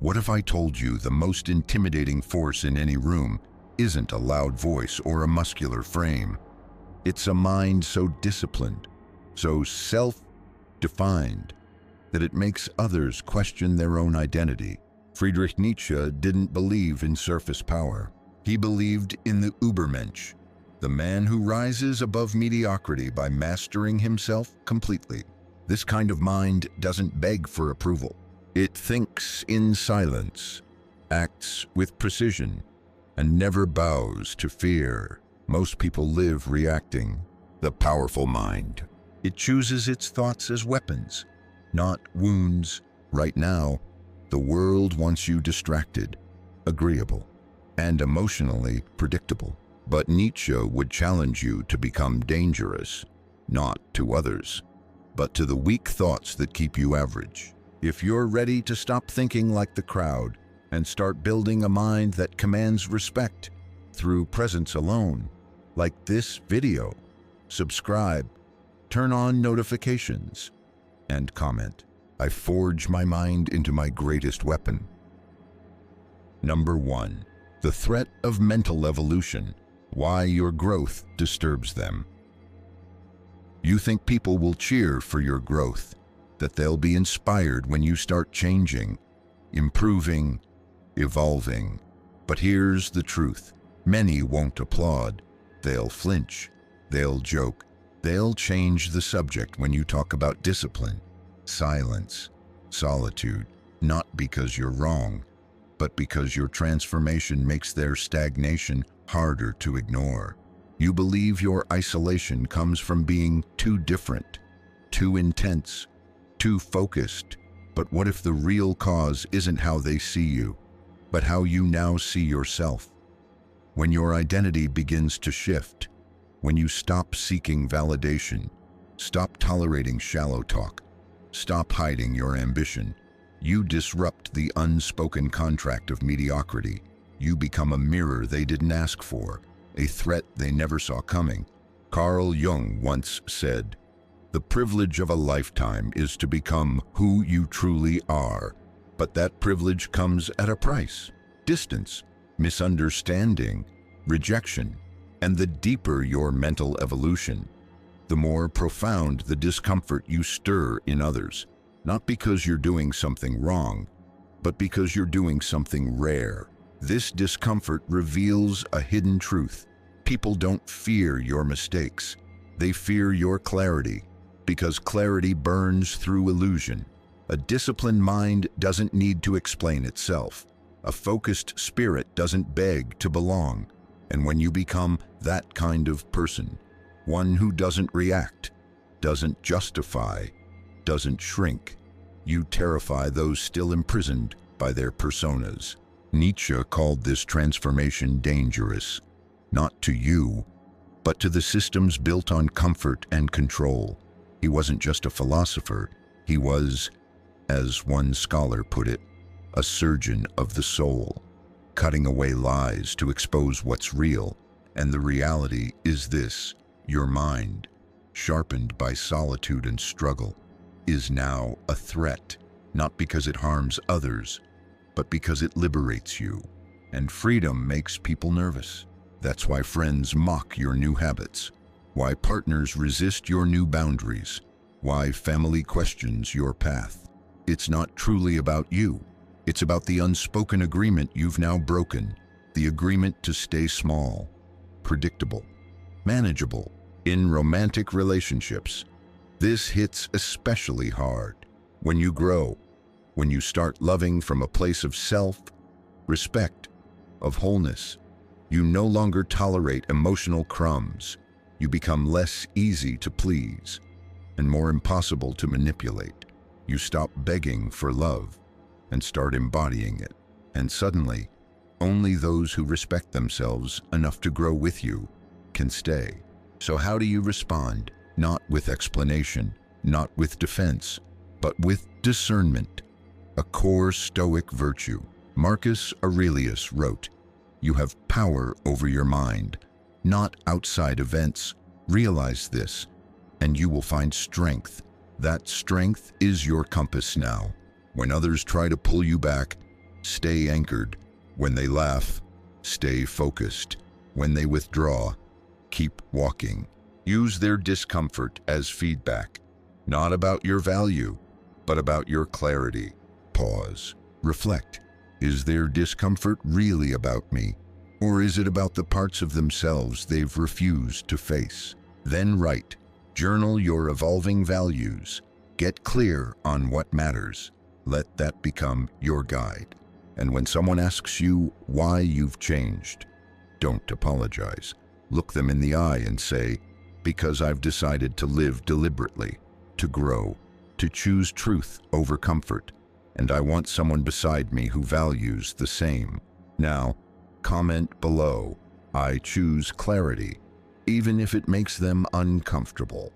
What if I told you the most intimidating force in any room isn't a loud voice or a muscular frame? It's a mind so disciplined, so self-defined, that it makes others question their own identity. Friedrich Nietzsche didn't believe in surface power. He believed in the Übermensch, the man who rises above mediocrity by mastering himself completely. This kind of mind doesn't beg for approval. It thinks in silence, acts with precision, and never bows to fear. Most people live reacting. The powerful mind. It chooses its thoughts as weapons, not wounds. Right now, the world wants you distracted, agreeable, and emotionally predictable. But Nietzsche would challenge you to become dangerous, not to others, but to the weak thoughts that keep you average. If you're ready to stop thinking like the crowd and start building a mind that commands respect through presence alone, like this video, subscribe, turn on notifications, and comment. I forge my mind into my greatest weapon. Number 1. The threat of mental evolution. Why your growth disturbs them. You think people will cheer for your growth, that they'll be inspired when you start changing, improving, evolving. But here's the truth. Many won't applaud. They'll flinch. They'll joke. They'll change the subject when you talk about discipline, silence, solitude, not because you're wrong, but because your transformation makes their stagnation harder to ignore. You believe your isolation comes from being too different, too intense, too focused. But what if the real cause isn't how they see you, but how you now see yourself? When your identity begins to shift, when you stop seeking validation, stop tolerating shallow talk, stop hiding your ambition, you disrupt the unspoken contract of mediocrity. You become a mirror they didn't ask for, a threat they never saw coming. Carl Jung once said, "The privilege of a lifetime is to become who you truly are, but that privilege comes at a price. Distance, misunderstanding, rejection, and the deeper your mental evolution, the more profound the discomfort you stir in others. Not because you're doing something wrong, but because you're doing something rare. This discomfort reveals a hidden truth. People don't fear your mistakes. They fear your clarity, because clarity burns through illusion. A disciplined mind doesn't need to explain itself. A focused spirit doesn't beg to belong. And when you become that kind of person, one who doesn't react, doesn't justify, doesn't shrink, you terrify those still imprisoned by their personas." Nietzsche called this transformation dangerous, not to you, but to the systems built on comfort and control. He wasn't just a philosopher, he was, as one scholar put it, a surgeon of the soul, cutting away lies to expose what's real. And the reality is this: your mind, sharpened by solitude and struggle, is now a threat, not because it harms others, but because it liberates you. And freedom makes people nervous. That's why friends mock your new habits, why partners resist your new boundaries, why family questions your path. It's not truly about you. It's about the unspoken agreement you've now broken, the agreement to stay small, predictable, manageable. In romantic relationships, this hits especially hard. When you grow, when you start loving from a place of self-respect, of wholeness, you no longer tolerate emotional crumbs. You become less easy to please and more impossible to manipulate. You stop begging for love and start embodying it. And suddenly, only those who respect themselves enough to grow with you can stay. So how do you respond? Not with explanation, not with defense, but with discernment, a core Stoic virtue. Marcus Aurelius wrote, "You have power over your mind, not outside events. Realize this, and you will find strength. That strength is your compass now. When others try to pull you back, stay anchored. When they laugh, stay focused. When they withdraw, keep walking. Use their discomfort as feedback, not about your value, but about your clarity. Pause. Reflect. Is their discomfort really about me? Or is it about the parts of themselves they've refused to face? Then write. Journal your evolving values. Get clear on what matters. Let that become your guide. And when someone asks you why you've changed, don't apologize. Look them in the eye and say, because I've decided to live deliberately, to grow, to choose truth over comfort, and I want someone beside me who values the same. Now, comment below, I choose clarity, even if it makes them uncomfortable.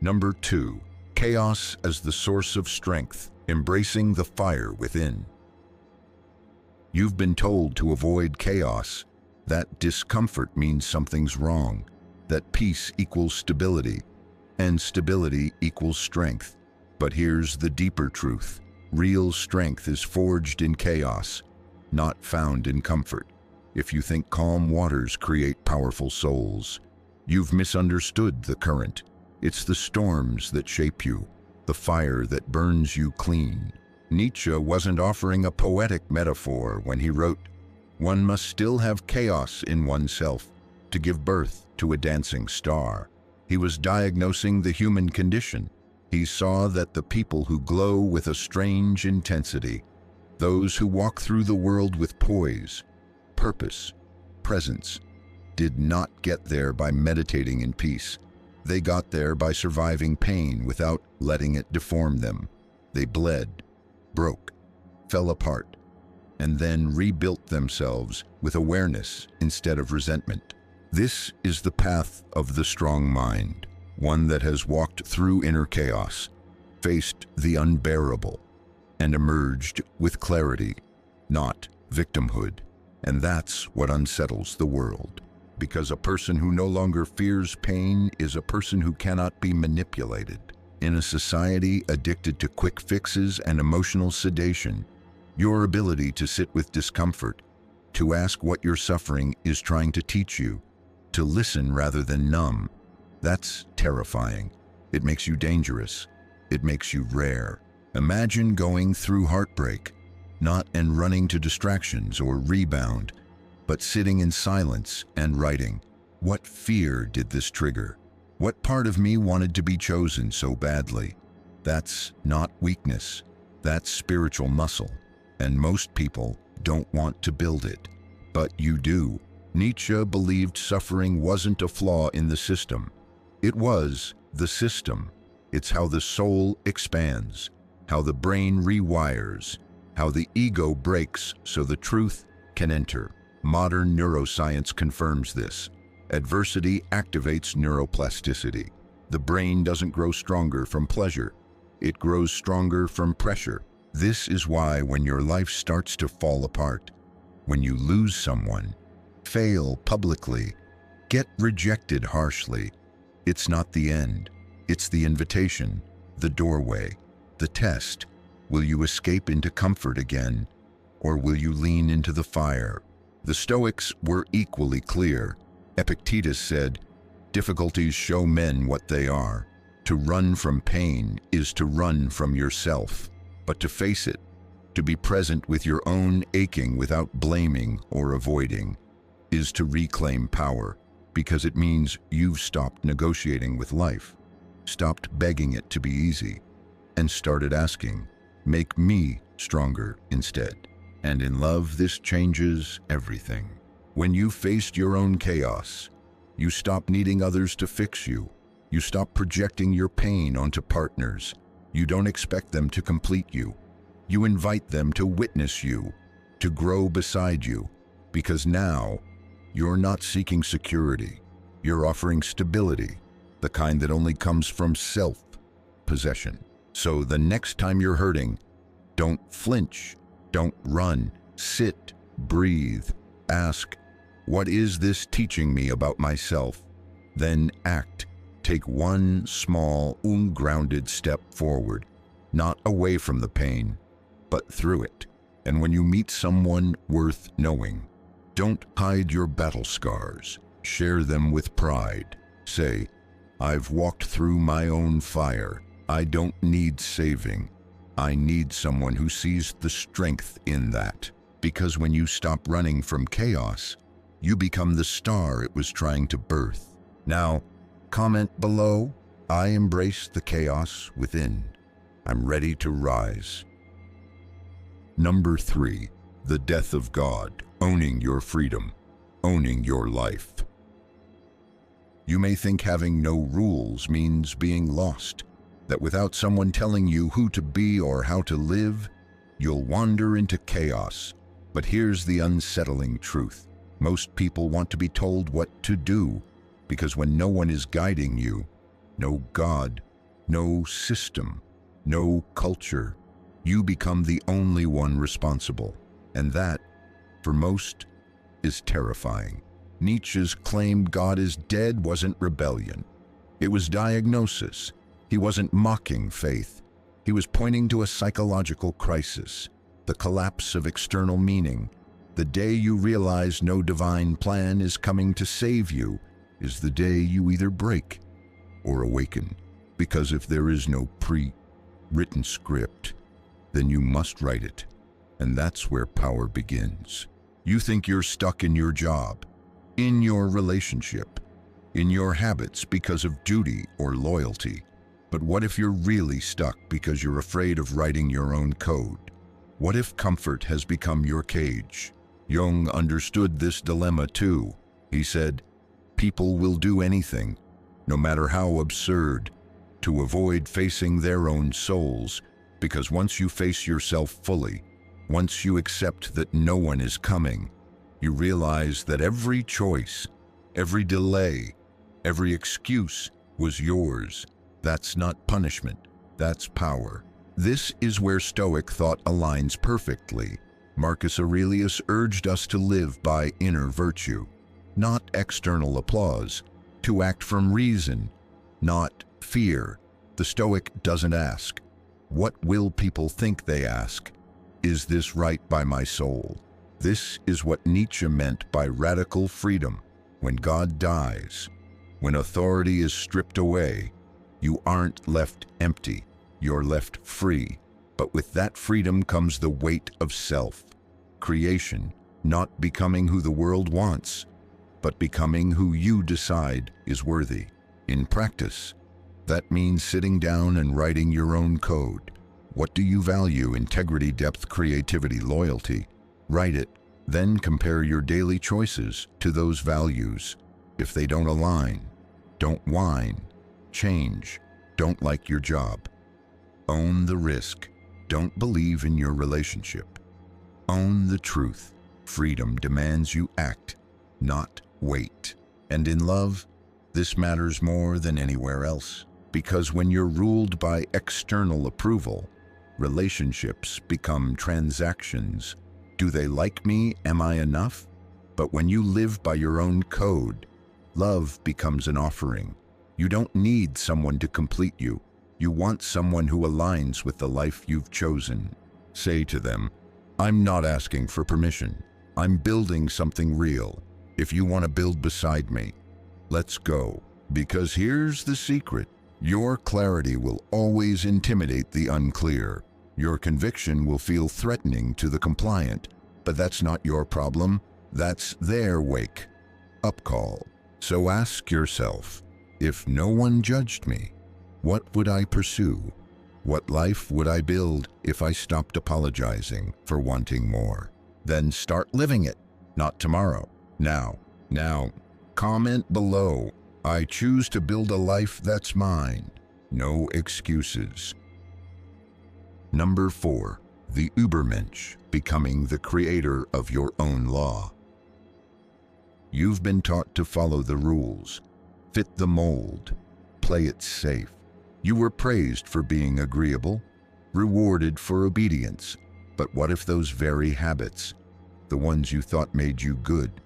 Number 2, chaos as the source of strength, embracing the fire within. You've been told to avoid chaos, that discomfort means something's wrong, that peace equals stability, and stability equals strength. But here's the deeper truth. Real strength is forged in chaos, not found in comfort. If you think calm waters create powerful souls, you've misunderstood the current. It's the storms that shape you, the fire that burns you clean. Nietzsche wasn't offering a poetic metaphor when he wrote, "One must still have chaos in oneself to give birth to a dancing star." He was diagnosing the human condition. He saw that the people who glow with a strange intensity, those who walk through the world with poise, purpose, presence, did not get there by meditating in peace. They got there by surviving pain without letting it deform them. They bled, broke, fell apart, and then rebuilt themselves with awareness instead of resentment. This is the path of the strong mind, one that has walked through inner chaos, faced the unbearable, and emerged with clarity, not victimhood. And that's what unsettles the world, because a person who no longer fears pain is a person who cannot be manipulated. In a society addicted to quick fixes and emotional sedation, your ability to sit with discomfort, to ask what your suffering is trying to teach you, to listen rather than numb, that's terrifying. It makes you dangerous. It makes you rare. Imagine going through heartbreak, not and running to distractions or rebound, but sitting in silence and writing. What fear did this trigger? What part of me wanted to be chosen so badly? That's not weakness. That's spiritual muscle. And most people don't want to build it. But you do. Nietzsche believed suffering wasn't a flaw in the system. It was the system. It's how the soul expands, how the brain rewires, how the ego breaks so the truth can enter. Modern neuroscience confirms this. Adversity activates neuroplasticity. The brain doesn't grow stronger from pleasure. It grows stronger from pressure. This is why when your life starts to fall apart, when you lose someone, fail publicly, get rejected harshly, it's not the end. It's the invitation, the doorway, the test. Will you escape into comfort again, or will you lean into the fire? The Stoics were equally clear. Epictetus said, "Difficulties show men what they are. To run from pain is to run from yourself. But to face it, to be present with your own aching without blaming or avoiding, is to reclaim power, because it means you've stopped negotiating with life, stopped begging it to be easy, and started asking, make me stronger instead." And in love, this changes everything. When you faced your own chaos, you stop needing others to fix you. You stop projecting your pain onto partners. You don't expect them to complete you. You invite them to witness you, to grow beside you, because now you're not seeking security. You're offering stability, the kind that only comes from self-possession. So the next time you're hurting, don't flinch, don't run, sit, breathe, ask, what is this teaching me about myself? Then act. Take one small, ungrounded step forward, not away from the pain, but through it. And when you meet someone worth knowing, don't hide your battle scars. Share them with pride. Say, I've walked through my own fire. I don't need saving. I need someone who sees the strength in that. Because when you stop running from chaos, you become the star it was trying to birth. Now, comment below, I embrace the chaos within. I'm ready to rise. Number 3, the death of God, owning your freedom, owning your life. You may think having no rules means being lost, that without someone telling you who to be or how to live, you'll wander into chaos. But here's the unsettling truth. Most people want to be told what to do, because when no one is guiding you, no God, no system, no culture, you become the only one responsible. And that, for most, is terrifying. Nietzsche's claim God is dead wasn't rebellion. It was diagnosis. He wasn't mocking faith. He was pointing to a psychological crisis, the collapse of external meaning. The day you realize no divine plan is coming to save you is the day you either break or awaken. Because if there is no pre-written script, then you must write it. And that's where power begins. You think you're stuck in your job, in your relationship, in your habits because of duty or loyalty. But what if you're really stuck because you're afraid of writing your own code? What if comfort has become your cage? Jung understood this dilemma too. He said, people will do anything, no matter how absurd, to avoid facing their own souls, because once you face yourself fully, once you accept that no one is coming, you realize that every choice, every delay, every excuse was yours. That's not punishment, that's power. This is where Stoic thought aligns perfectly. Marcus Aurelius urged us to live by inner virtue, not external applause, to act from reason, not fear. The Stoic doesn't ask, what will people think? They ask, is this right by my soul? This is what Nietzsche meant by radical freedom. When God dies, when authority is stripped away, you aren't left empty, you're left free. But with that freedom comes the weight of self. Creation, not becoming who the world wants, but becoming who you decide is worthy. In practice, that means sitting down and writing your own code. What do you value? Integrity, depth, creativity, loyalty. Write it, then compare your daily choices to those values. If they don't align, don't whine. Change. Don't like your job. Own the risk. Don't believe in your relationship. Own the truth. Freedom demands you act, not wait. And in love, this matters more than anywhere else. Because when you're ruled by external approval, relationships become transactions. Do they like me? Am I enough? But when you live by your own code, love becomes an offering. You don't need someone to complete you. You want someone who aligns with the life you've chosen. Say to them, I'm not asking for permission. I'm building something real. If you want to build beside me, let's go. Because here's the secret. Your clarity will always intimidate the unclear. Your conviction will feel threatening to the compliant. But that's not your problem. That's their wake-up call. So ask yourself, if no one judged me, what would I pursue? What life would I build if I stopped apologizing for wanting more? Then start living it, not tomorrow, now. Now, comment below. I choose to build a life that's mine. No excuses. Number 4, the Übermensch, becoming the creator of your own law. You've been taught to follow the rules, fit the mold, play it safe. You were praised for being agreeable, rewarded for obedience. But what if those very habits, the ones you thought made you good,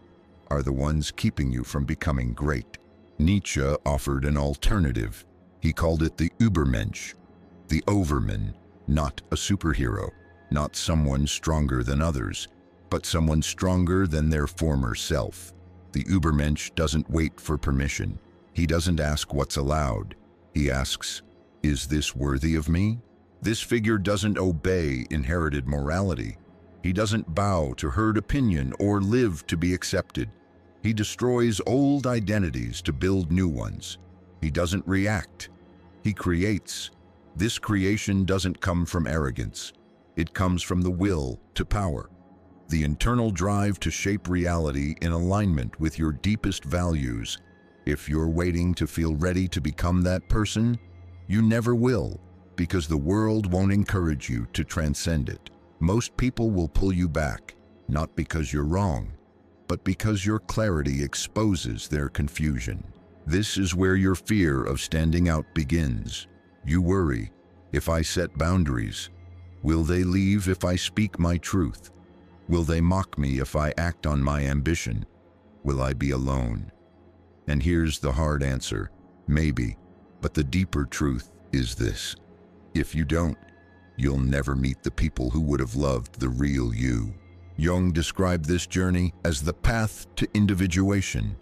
are the ones keeping you from becoming great? Nietzsche offered an alternative. He called it the Übermensch, the overman, not a superhero, not someone stronger than others, but someone stronger than their former self. The Übermensch doesn't wait for permission. He doesn't ask what's allowed. He asks, is this worthy of me? This figure doesn't obey inherited morality. He doesn't bow to herd opinion or live to be accepted. He destroys old identities to build new ones. He doesn't react. He creates. This creation doesn't come from arrogance. It comes from the will to power, the internal drive to shape reality in alignment with your deepest values. If you're waiting to feel ready to become that person, you never will, because the world won't encourage you to transcend it. Most people will pull you back, not because you're wrong, but because your clarity exposes their confusion. This is where your fear of standing out begins. You worry, if I set boundaries, will they leave if I speak my truth? Will they mock me if I act on my ambition? Will I be alone? And here's the hard answer, maybe, but the deeper truth is this. If you don't, you'll never meet the people who would have loved the real you. Jung described this journey as the path to individuation,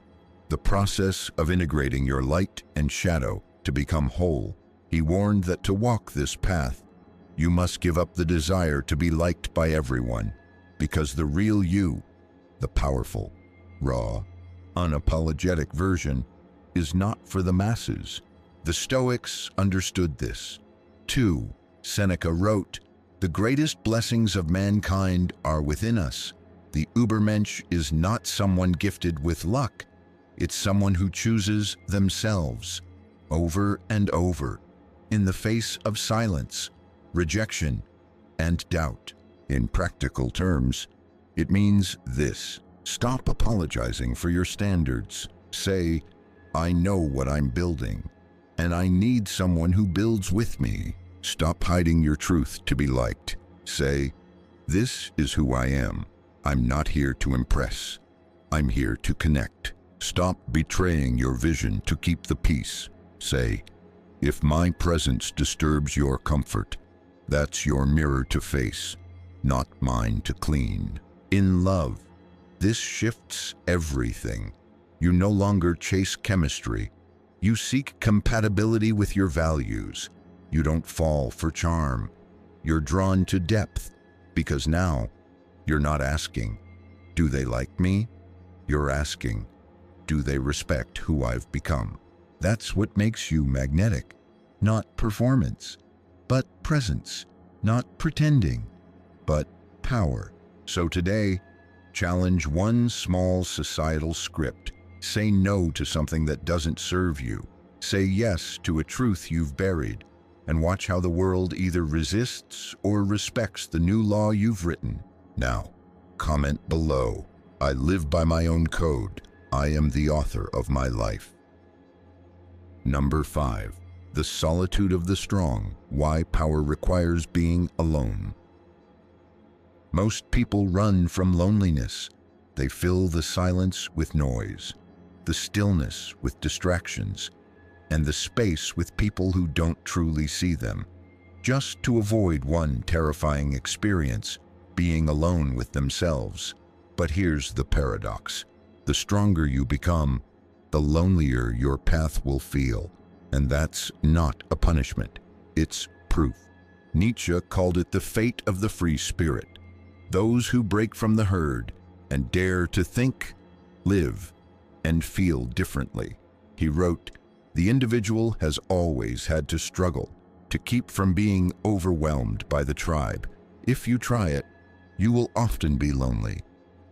the process of integrating your light and shadow to become whole. He warned that to walk this path, you must give up the desire to be liked by everyone, because the real you, the powerful, raw, unapologetic version, is not for the masses. The Stoics understood this. 2. Seneca wrote, "The greatest blessings of mankind are within us. The Übermensch is not someone gifted with luck. It's someone who chooses themselves over and over, in the face of silence, rejection, and doubt." In practical terms, it means this. Stop apologizing for your standards. Say, I know what I'm building, and I need someone who builds with me. Stop hiding your truth to be liked. Say, this is who I am. I'm not here to impress. I'm here to connect. Stop betraying your vision to keep the peace. Say, if my presence disturbs your comfort, that's your mirror to face, not mine to clean. In love, this shifts everything. You no longer chase chemistry. You seek compatibility with your values. You don't fall for charm. You're drawn to depth, because now you're not asking, do they like me? You're asking, do they respect who I've become? That's what makes you magnetic. Not performance, but presence. Not pretending, but power. So today, challenge one small societal script. Say no to something that doesn't serve you. Say yes to a truth you've buried, and watch how the world either resists or respects the new law you've written. Now, comment below. I live by my own code. I am the author of my life. Number 5. The solitude of the strong. Why power requires being alone. Most people run from loneliness. They fill the silence with noise, the stillness with distractions, and the space with people who don't truly see them, just to avoid one terrifying experience, being alone with themselves. But here's the paradox. The stronger you become, the lonelier your path will feel. And that's not a punishment. It's proof. Nietzsche called it the fate of the free spirit. Those who break from the herd and dare to think, live, and feel differently. He wrote, the individual has always had to struggle to keep from being overwhelmed by the tribe. If you try it, you will often be lonely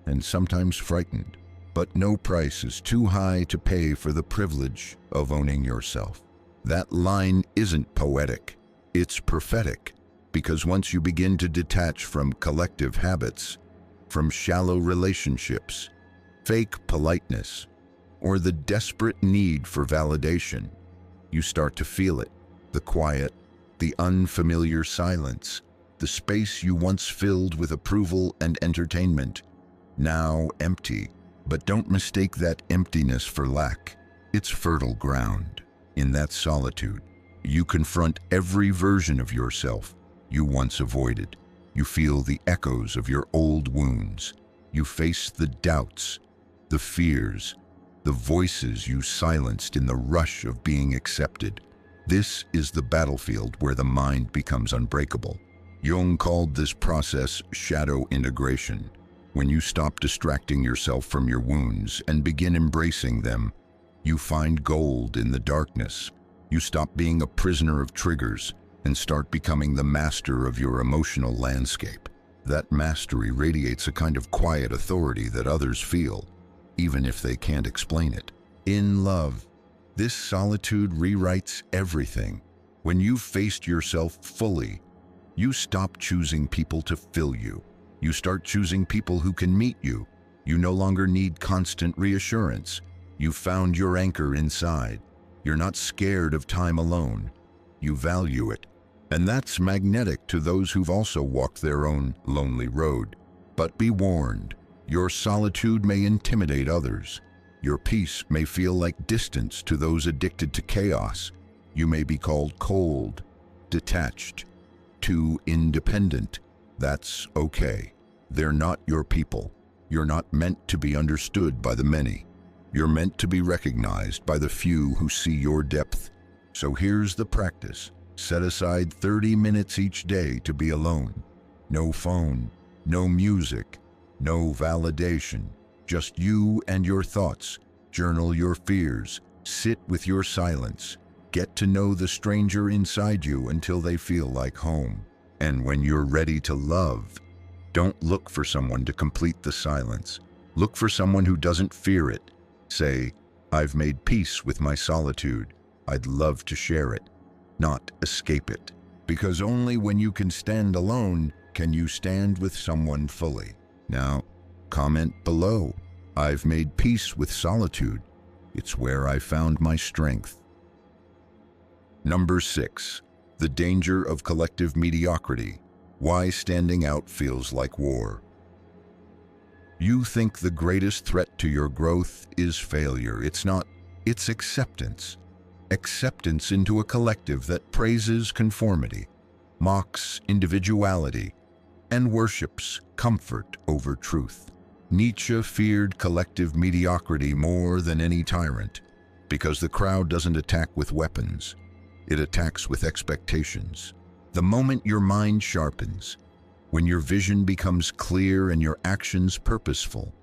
and sometimes frightened. But no price is too high to pay for the privilege of owning yourself. That line isn't poetic, it's prophetic, because once you begin to detach from collective habits, from shallow relationships, fake politeness, or the desperate need for validation, you start to feel it, the quiet, the unfamiliar silence, the space you once filled with approval and entertainment, now empty. But don't mistake that emptiness for lack. It's fertile ground. In that solitude, you confront every version of yourself you once avoided. You feel the echoes of your old wounds. You face the doubts, the fears, the voices you silenced in the rush of being accepted. This is the battlefield where the mind becomes unbreakable. Jung called this process shadow integration. When you stop distracting yourself from your wounds and begin embracing them, you find gold in the darkness. You stop being a prisoner of triggers and start becoming the master of your emotional landscape. That mastery radiates a kind of quiet authority that others feel, even if they can't explain it. In love, this solitude rewrites everything. When you've faced yourself fully, you stop choosing people to fill you. You start choosing people who can meet you. You no longer need constant reassurance. You've found your anchor inside. You're not scared of time alone. You value it. And that's magnetic to those who've also walked their own lonely road. But be warned, your solitude may intimidate others. Your peace may feel like distance to those addicted to chaos. You may be called cold, detached, too independent. That's okay. They're not your people. You're not meant to be understood by the many. You're meant to be recognized by the few who see your depth. So here's the practice. Set aside 30 minutes each day to be alone. No phone, no music, no validation. Just you and your thoughts. Journal your fears. Sit with your silence. Get to know the stranger inside you until they feel like home. And when you're ready to love, don't look for someone to complete the silence. Look for someone who doesn't fear it. Say, I've made peace with my solitude. I'd love to share it, not escape it. Because only when you can stand alone can you stand with someone fully. Now, comment below. I've made peace with solitude. It's where I found my strength. Number 6. The danger of collective mediocrity. Why standing out feels like war. You think the greatest threat to your growth is failure. It's not. It's acceptance. Acceptance into a collective that praises conformity, mocks individuality, and worships comfort over truth. Nietzsche feared collective mediocrity more than any tyrant, because the crowd doesn't attack with weapons. It attacks with expectations. The moment your mind sharpens, when your vision becomes clear and your actions purposeful,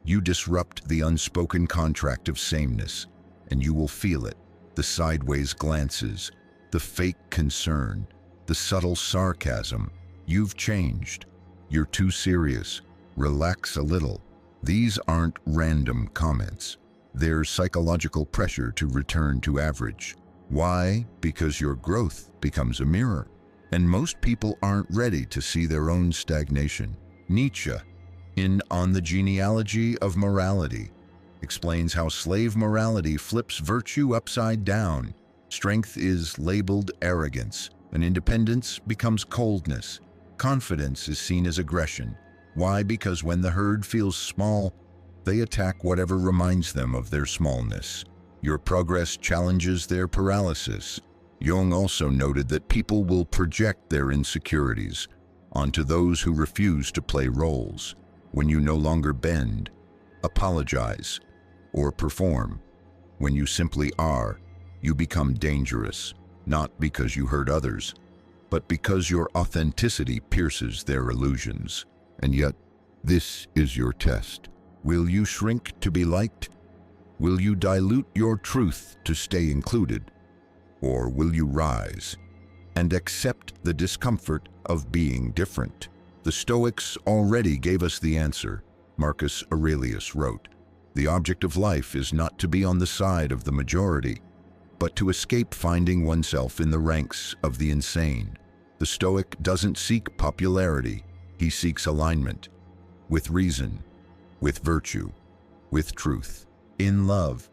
you disrupt the unspoken contract of sameness, and you will feel it. The sideways glances, the fake concern, the subtle sarcasm. You've changed. You're too serious. Relax a little. These aren't random comments. They're psychological pressure to return to average. Why? Because your growth becomes a mirror. And most people aren't ready to see their own stagnation. Nietzsche, in On the Genealogy of Morality, explains how slave morality flips virtue upside down. Strength is labeled arrogance, and independence becomes coldness. Confidence is seen as aggression. Why? Because when the herd feels small, they attack whatever reminds them of their smallness. Your progress challenges their paralysis. Jung also noted that people will project their insecurities onto those who refuse to play roles. When you no longer bend, apologize, or perform, when you simply are, you become dangerous, not because you hurt others, but because your authenticity pierces their illusions. And yet, this is your test. Will you shrink to be liked? Will you dilute your truth to stay included? Or will you rise and accept the discomfort of being different? The Stoics already gave us the answer. Marcus Aurelius wrote, "The object of life is not to be on the side of the majority, but to escape finding oneself in the ranks of the insane." The Stoic doesn't seek popularity. He seeks alignment with reason, with virtue, with truth. In love,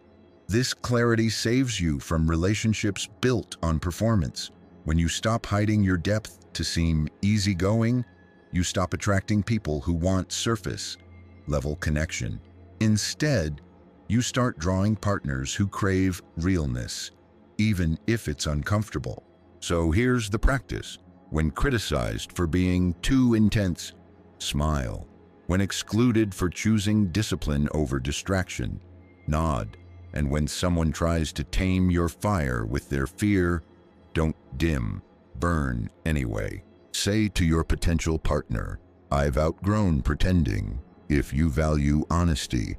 this clarity saves you from relationships built on performance. When you stop hiding your depth to seem easygoing, you stop attracting people who want surface-level connection. Instead, you start drawing partners who crave realness, even if it's uncomfortable. So here's the practice. When criticized for being too intense, smile. When excluded for choosing discipline over distraction, nod. And when someone tries to tame your fire with their fear, don't dim, burn anyway. Say to your potential partner, "I've outgrown pretending." If you value honesty,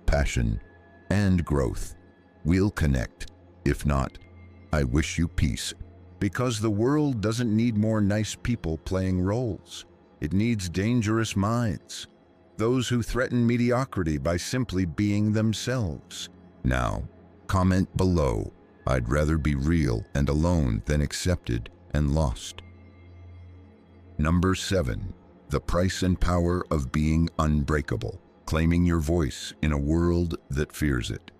passion, and growth, we'll connect. If not, I wish you peace. Because the world doesn't need more nice people playing roles. It needs dangerous minds. Those who threaten mediocrity by simply being themselves. Now, comment below. I'd rather be real and alone than accepted and lost. Number 7. The price and power of being unbreakable. Claiming your voice in a world that fears it.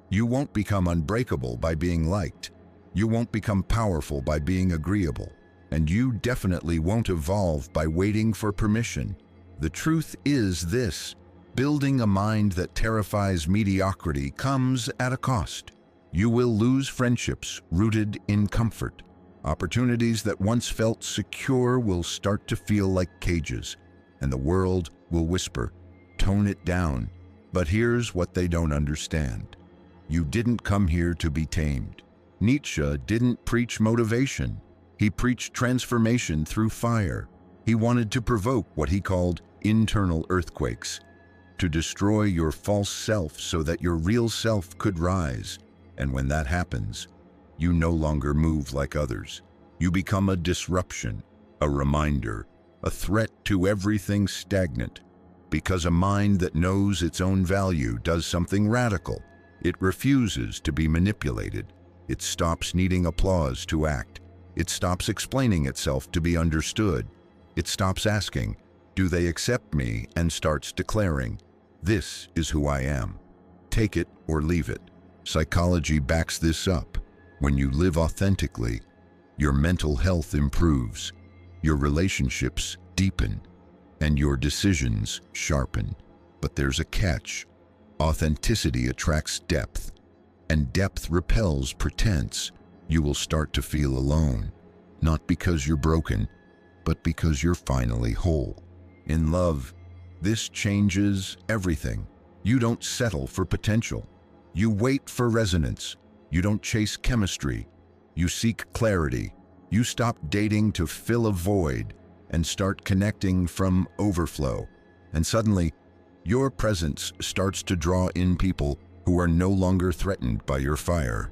You won't become unbreakable by being liked. You won't become powerful by being agreeable. And you definitely won't evolve by waiting for permission. The truth is this: building a mind that terrifies mediocrity comes at a cost. You will lose friendships rooted in comfort. Opportunities that once felt secure will start to feel like cages, and the world will whisper, "Tone it down." But here's what they don't understand. You didn't come here to be tamed. Nietzsche didn't preach motivation. He preached transformation through fire. He wanted to provoke what he called internal earthquakes, to destroy your false self so that your real self could rise. And when that happens, you no longer move like others. You become a disruption, a reminder, a threat to everything stagnant. Because a mind that knows its own value does something radical. It refuses to be manipulated. It stops needing applause to act. It stops explaining itself to be understood. It stops asking, "Do they accept me?" and starts declaring, "This is who I am. Take it or leave it." Psychology backs this up. When you live authentically, your mental health improves, your relationships deepen, and your decisions sharpen. But there's a catch. Authenticity attracts depth, and depth repels pretense. You will start to feel alone, not because you're broken, but because you're finally whole. In love, this changes everything. You don't settle for potential. You wait for resonance. You don't chase chemistry. You seek clarity. You stop dating to fill a void and start connecting from overflow. And suddenly, your presence starts to draw in people who are no longer threatened by your fire,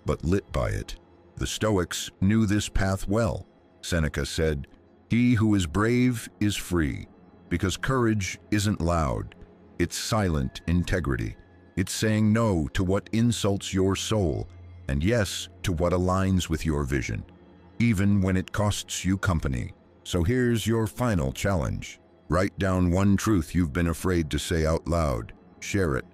but lit by it. The Stoics knew this path well. Seneca said, "He who is brave is free," because courage isn't loud. It's silent integrity. It's saying no to what insults your soul, and yes to what aligns with your vision, even when it costs you company. So here's your final challenge. Write down one truth you've been afraid to say out loud. Share it,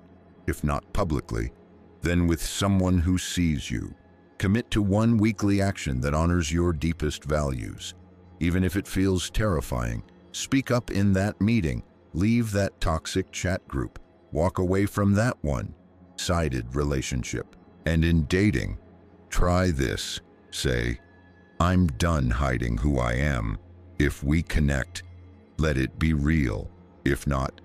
if not publicly, then with someone who sees you. Commit to one weekly action that honors your deepest values. Even if it feels terrifying, speak up in that meeting. Leave that toxic chat group. Walk away from that one-sided relationship. And in dating, try this. Say, "I'm done hiding who I am. If we connect, let it be real. If not,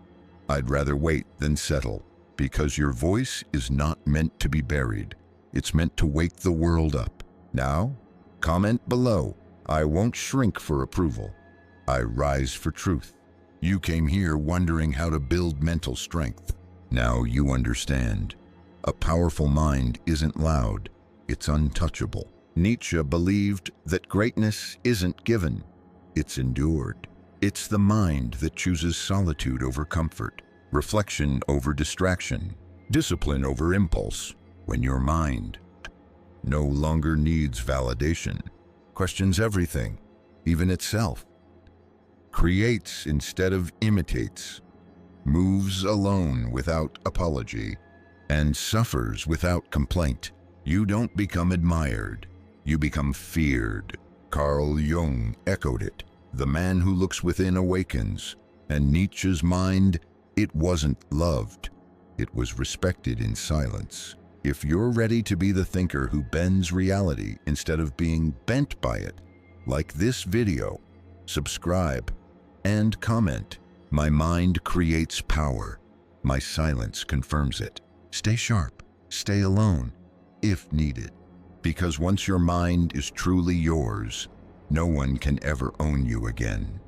I'd rather wait than settle." Because your voice is not meant to be buried. It's meant to wake the world up. Now, comment below. I won't shrink for approval. I rise for truth. You came here wondering how to build mental strength. Now you understand. A powerful mind isn't loud, it's untouchable. Nietzsche believed that greatness isn't given, it's endured. It's the mind that chooses solitude over comfort, reflection over distraction, discipline over impulse. When your mind no longer needs validation, questions everything, even itself, creates instead of imitates, moves alone without apology, and suffers without complaint, you don't become admired, you become feared. Carl Jung echoed it. The man who looks within awakens. And Nietzsche's mind, it wasn't loved, it was respected in silence. If you're ready to be the thinker who bends reality instead of being bent by it, Like this video, subscribe, and comment. My mind creates power. My silence confirms it. Stay sharp. Stay alone, if needed. Because once your mind is truly yours, no one can ever own you again.